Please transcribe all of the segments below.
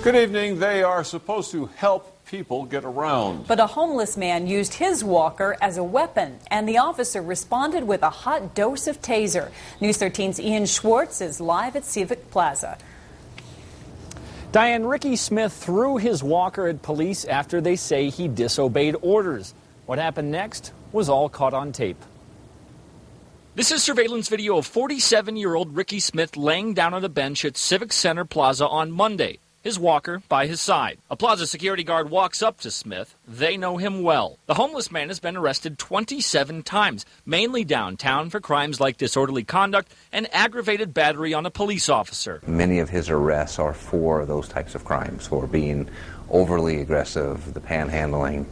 Good evening. They are supposed to help people get around. But a homeless man used his walker as a weapon, and the officer responded with a hot dose of taser. News 13's Ian Schwartz is live at Civic Plaza. Diane, Ricky Smith threw his walker at police after they say he disobeyed orders. What happened next was all caught on tape. This is surveillance video of 47-year-old Ricky Smith laying down on a bench at Civic Center Plaza on Monday, his walker by his side. A Plaza security guard walks up to Smith. They know him well. The homeless man has been arrested 27 times, mainly downtown, for crimes like disorderly conduct and aggravated battery on a police officer. Many of his arrests are for those types of crimes, for being overly aggressive, the panhandling,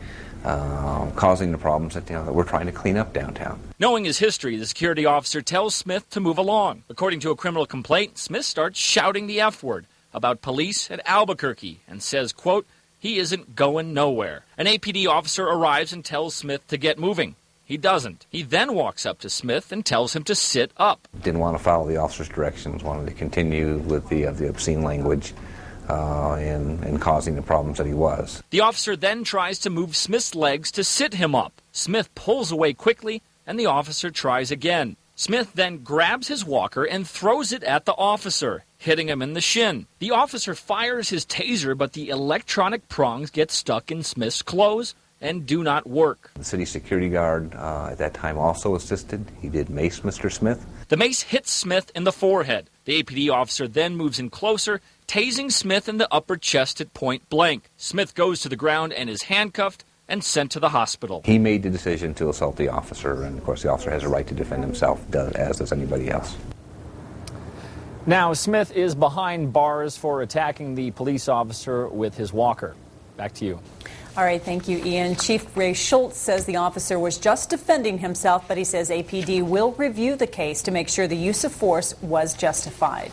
causing the problems that we're trying to clean up downtown. Knowing his history, the security officer tells Smith to move along. According to a criminal complaint, Smith starts shouting the F word about police at Albuquerque and says, quote, he isn't going nowhere. An APD officer arrives and tells Smith to get moving. He doesn't. He then walks up to Smith and tells him to sit up. Didn't want to follow the officer's directions, wanted to continue with the obscene language and causing the problems that he was. The officer then tries to move Smith's legs to sit him up. Smith pulls away quickly, and the officer tries again. Smith then grabs his walker and throws it at the officer, hitting him in the shin. The officer fires his taser, but the electronic prongs get stuck in Smith's clothes and do not work. The city security guard at that time also assisted. He did mace Mr. Smith. The mace hits Smith in the forehead. The APD officer then moves in closer, tasing Smith in the upper chest at point blank. Smith goes to the ground and is handcuffed and sent to the hospital. He made the decision to assault the officer, and of course the officer has a right to defend himself, as does anybody else. Now, Smith is behind bars for attacking the police officer with his walker. Back to you. All right, thank you, Ian. Chief Ray Schultz says the officer was just defending himself, but he says APD will review the case to make sure the use of force was justified.